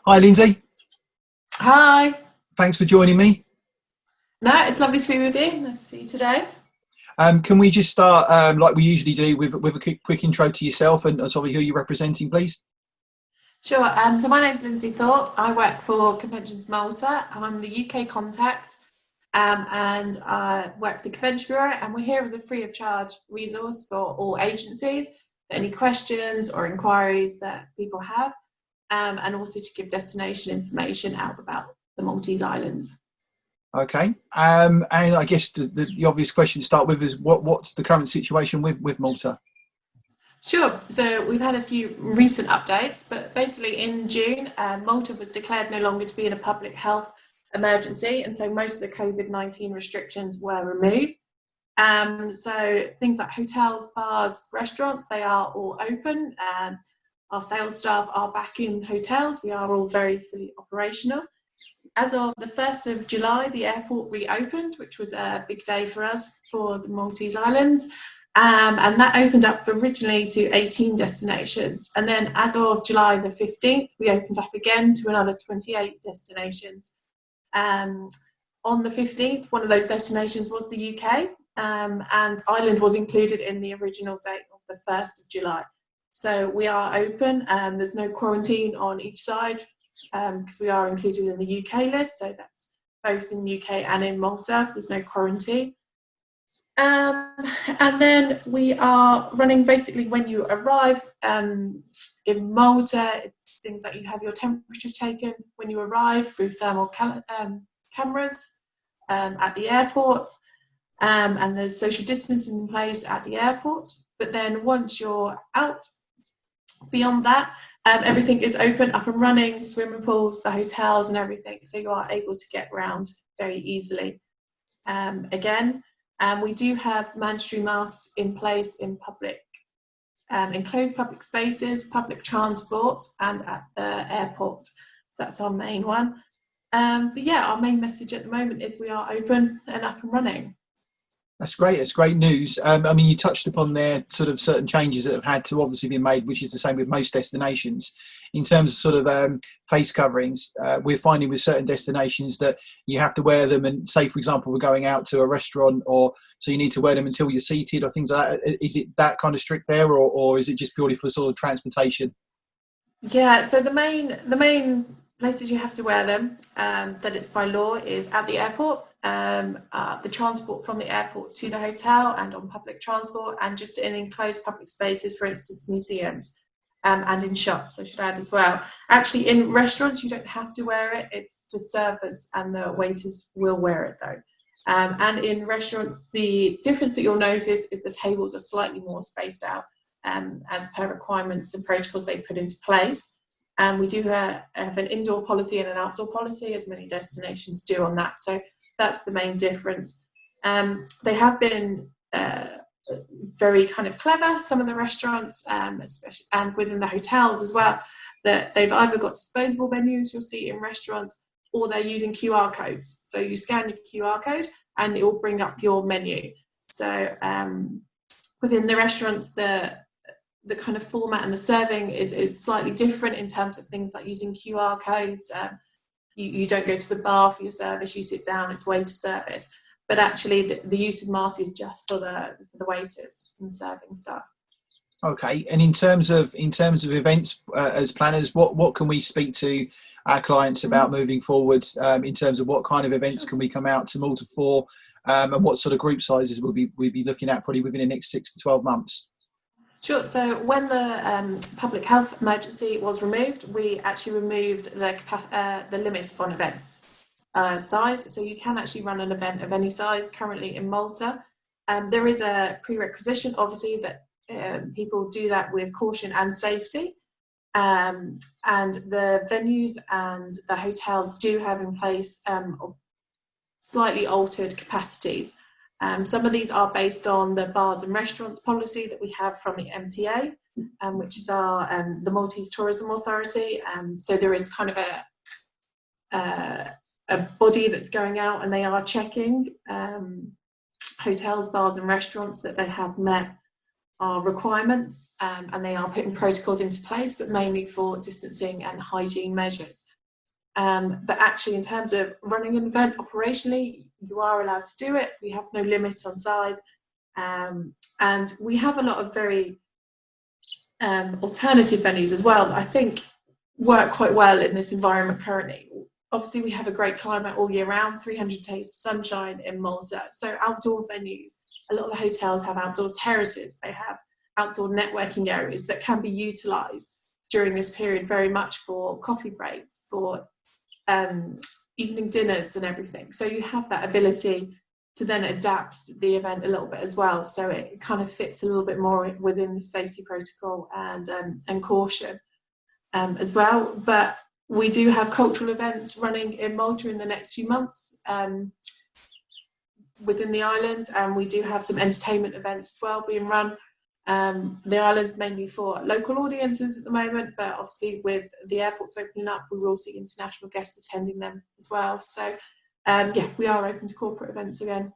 Hi, Lindsay. Hi. Thanks for joining me. No, it's lovely to be with you. Nice to see you today. Can we just start like we usually do with a quick intro to yourself and sort of who you're representing, please? Sure. So my name's Lindsey Thorpe. I work for Conventions Malta. I'm the UK contact, and I work for the Convention Bureau. And we're here as a free of charge resource for all agencies for any questions or inquiries that people have, and also to give destination information out about the Maltese islands. Okay. And I guess the obvious question to start with is what's the current situation with Malta? Sure. So we've had a few recent updates, but basically in June, Malta was declared no longer to be in a public health emergency, and so most of the COVID-19 restrictions were removed. So things like hotels, bars, restaurants, they are all open. Our sales staff are back in hotels. We are all very fully operational. As of the 1st of July, the airport reopened, which was a big day for us for the Maltese Islands. And that opened up originally to 18 destinations. And then as of July the 15th, we opened up again to another 28 destinations. On the 15th, one of those destinations was the UK, and Ireland was included in the original date of the 1st of July. So we are open, there's no quarantine on each side because we are included in the UK list, so that's both in the UK and in Malta, there's no quarantine. And then we are running basically when you arrive in Malta. It's things like you have your temperature taken when you arrive through thermal cameras at the airport, and there's social distancing in place at the airport. But then once you're out, beyond that, everything is open, up and running, swimming pools, the hotels and everything, so you are able to get around very easily. Again, we do have mandatory masks in place in public, enclosed public spaces, public transport, and at the airport. So that's our main one. But yeah, our main message at the moment is we are open and up and running. That's great. It's great news. I mean, you touched upon there sort of certain changes that have had to obviously be made, which is the same with most destinations. In terms of sort of face coverings, we're finding with certain destinations that you have to wear them. And say, for example, we're going out to a restaurant, or so you need to wear them until you're seated, or things like that. Is it that kind of strict there, or is it just purely for sort of transportation? Yeah, so the main places you have to wear them, that it's by law, is at the airport, the transport from the airport to the hotel, and on public transport, and just in enclosed public spaces, for instance, museums, and in shops, I should add as well. Actually, in restaurants, you don't have to wear it. It's the servers and the waiters will wear it though. And in restaurants, the difference that you'll notice is the tables are slightly more spaced out, as per requirements and protocols they've put into place. And we do have an indoor policy and an outdoor policy, as many destinations do on that. So that's the main difference. They have been very kind of clever, some of the restaurants, especially, and within the hotels as well, that they've either got disposable menus you'll see in restaurants, or they're using QR codes. So you scan your QR code and it will bring up your menu. So within the restaurants, the kind of format and the serving is slightly different in terms of things like using QR codes. You don't go to the bar for your service, you sit down, it's waiter service. But actually the use of masks is just for the waiters and serving staff. Okay, and in terms of events as planners, what can we speak to our clients about Mm-hmm. moving forwards in terms of what kind of events can we come out to Malta for, and what sort of group sizes we'll be looking at probably within the next 6 to 12 months. Sure. So when the public health emergency was removed, we actually removed the limit on events size. So you can actually run an event of any size currently in Malta. There is a prerequisite, obviously, that people do that with caution and safety. And the venues and the hotels do have in place slightly altered capacities. Some of these are based on the bars and restaurants policy that we have from the MTA, which is the Maltese Tourism Authority. So there is kind of a body that's going out and they are checking hotels, bars and restaurants that they have met requirements, and they are putting protocols into place, but mainly for distancing and hygiene measures. But actually, in terms of running an event operationally, you are allowed to do it. We have no limit on side, and we have a lot of very alternative venues as well that I think work quite well in this environment currently. Obviously, we have a great climate all year round, 300 days of sunshine in Malta. So outdoor venues, a lot of the hotels have outdoor terraces. They have outdoor networking areas that can be utilised during this period very much for coffee breaks, for evening dinners and everything. So you have that ability to then adapt the event a little bit as well. So it kind of fits a little bit more within the safety protocol and caution as well. But we do have cultural events running in Malta in the next few months within the islands, and we do have some entertainment events as well being run. The island's mainly for local audiences at the moment, but obviously with the airports opening up, we will see international guests attending them as well. So yeah, we are open to corporate events again.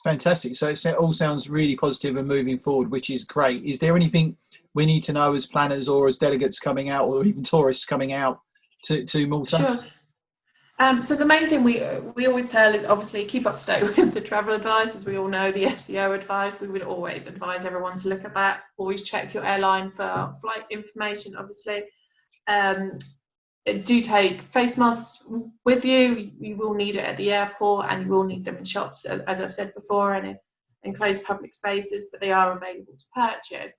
Fantastic. So it all sounds really positive and moving forward, which is great. Is there anything we need to know as planners or as delegates coming out, or even tourists coming out to Malta? Sure. So the main thing we always tell is obviously keep up to date with the travel advice. As we all know, the FCO advice, we would always advise everyone to look at that. Always check your airline for flight information, obviously. Do take face masks with you. You will need it at the airport, and you will need them in shops, as I've said before, and in enclosed public spaces, but they are available to purchase.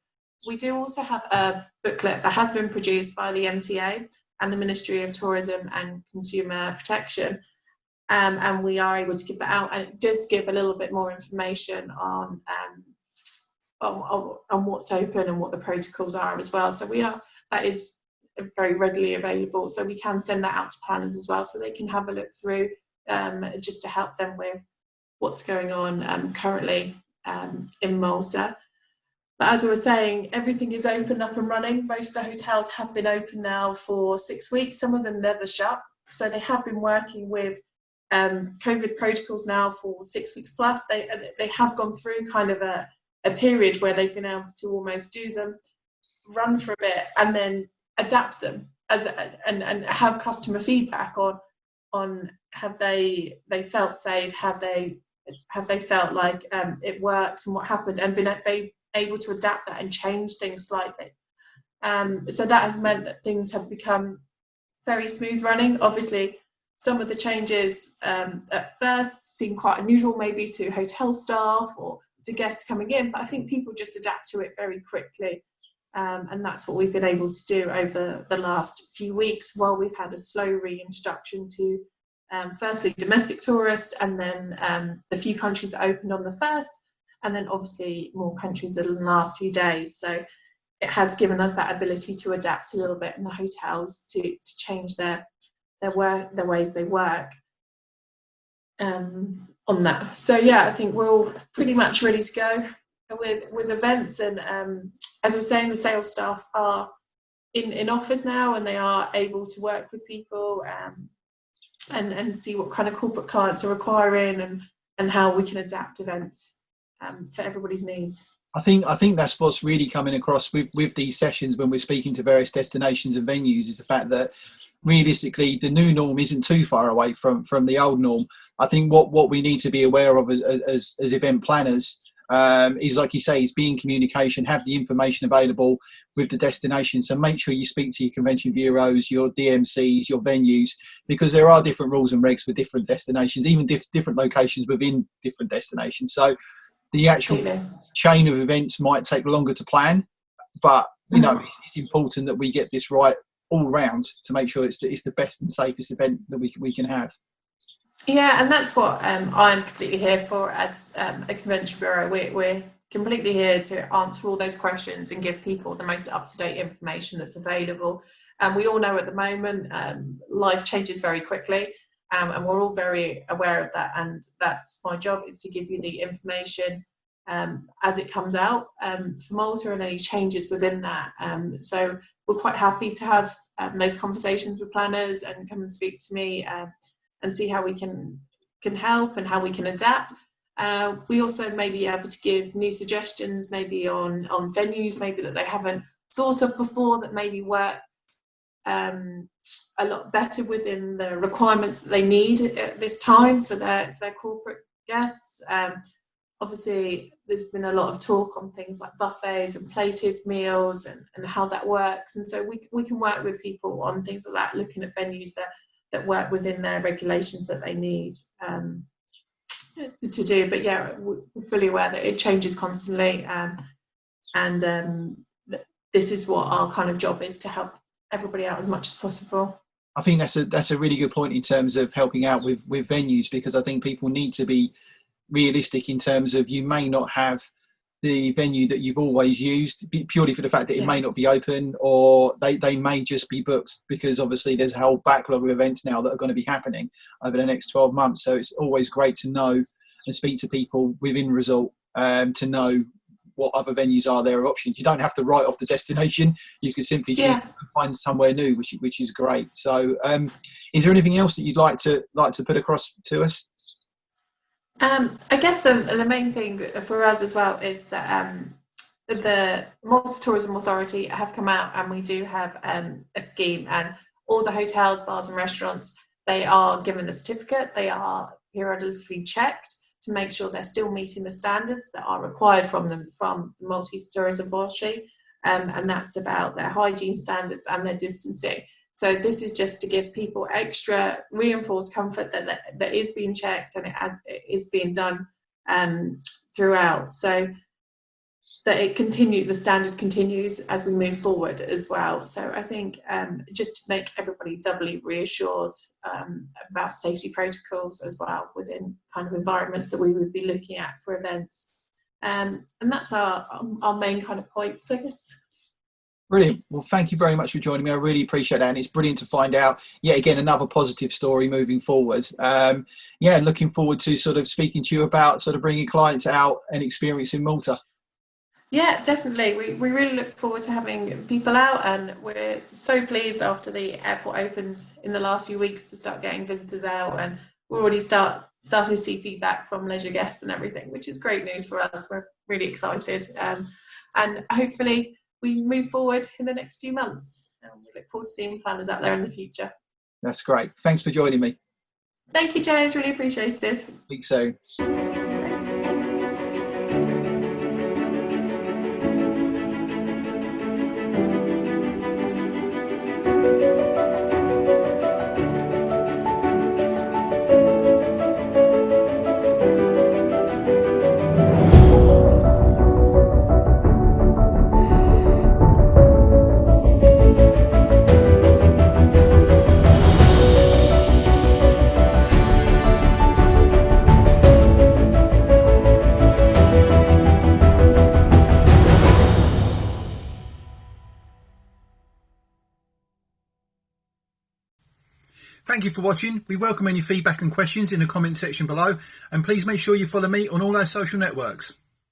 We do also have a booklet that has been produced by the MTA and the Ministry of Tourism and Consumer Protection, and we are able to give that out, and it does give a little bit more information on what's open and what the protocols are as well. So that is very readily available, so we can send that out to planners as well, so they can have a look through, just to help them with what's going on currently in Malta. But as I was saying, everything is open, up and running. Most of the hotels have been open now for 6 weeks. Some of them never shut. So they have been working with COVID protocols now for 6 weeks plus. They have gone through kind of a period where they've been able to almost do them, run for a bit, and then adapt them and have customer feedback on have they felt safe, have they felt like it works and what happened, and been able to adapt that and change things slightly. So that has meant that things have become very smooth running. Obviously, some of the changes at first seem quite unusual maybe to hotel staff or to guests coming in, but I think people just adapt to it very quickly. And that's what we've been able to do over the last few weeks, while we've had a slow reintroduction to firstly domestic tourists, and then the few countries that opened on the 1st, and then obviously more countries in the last few days. So it has given us that ability to adapt a little bit in the hotels to change their ways they work on that. So yeah, I think we're all pretty much ready to go with events, and as I was saying, the sales staff are in office now, and they are able to work with people and see what kind of corporate clients are requiring, and how we can adapt events for everybody's needs. I think that's what's really coming across with these sessions when we're speaking to various destinations and venues, is the fact that realistically the new norm isn't too far away from the old norm. I think what we need to be aware of as event planners is, like you say, is be in communication, have the information available with the destination. So make sure you speak to your convention bureaus, your DMCs, your venues, because there are different rules and regs for different destinations, even different locations within different destinations. So the actual chain of events might take longer to plan, but you know, it's important that we get this right all round to make sure it's the best and safest event that we can have. Yeah, and that's what I'm completely here for as a convention bureau. We're completely here to answer all those questions and give people the most up-to-date information that's available. And we all know at the moment life changes very quickly, and we're all very aware of that. And that's my job, is to give you the information as it comes out for Malta, and any changes within that. So we're quite happy to have those conversations with planners and come and speak to me and see how we can help and how we can adapt. We also may be able to give new suggestions, maybe on venues, maybe that they haven't thought of before, that maybe work a lot better within the requirements that they need at this time for their corporate guests. Obviously, there's been a lot of talk on things like buffets and plated meals and how that works. And so we can work with people on things like that, looking at venues that work within their regulations that they need to do. But yeah, we're fully aware that it changes constantly. This is what our kind of job is, to help everybody out as much as possible. I think that's a really good point in terms of helping out with venues, because I think people need to be realistic in terms of, you may not have the venue that you've always used purely for the fact that it may not be open, or they may just be booked, because obviously there's a whole backlog of events now that are going to be happening over the next 12 months. So it's always great to know and speak to people within Resort to know what other venues are there, options. You don't have to write off the destination. You can simply find somewhere new, which is great. So is there anything else that you'd like to put across to us? I guess the main thing for us as well is that the Malta Tourism Authority have come out, and we do have a scheme, and all the hotels, bars and restaurants, they are given a certificate. They are periodically checked to make sure they're still meeting the standards that are required from them from the Maltese Tourism Authority, and that's about their hygiene standards and their distancing. So this is just to give people extra reinforced comfort that is being checked, and it is being done throughout, so that the standard continues as we move forward as well. So I think just to make everybody doubly reassured about safety protocols as well within kind of environments that we would be looking at for events. And that's our main kind of points, I guess. Brilliant. Well, thank you very much for joining me. I really appreciate that. And it's brilliant to find out, yet again, another positive story moving forward. Looking forward to sort of speaking to you about sort of bringing clients out and experiencing Malta. Yeah, definitely. We really look forward to having people out, and we're so pleased after the airport opened in the last few weeks to start getting visitors out, and we're already starting to see feedback from leisure guests and everything, which is great news for us. We're really excited, and hopefully we move forward in the next few months, and we look forward to seeing planners out there in the future. That's great. Thanks for joining me. Thank you, James. Really appreciate it. Speak soon. Thank you for watching. We welcome any feedback and questions in the comment section below, and please make sure you follow me on all our social networks.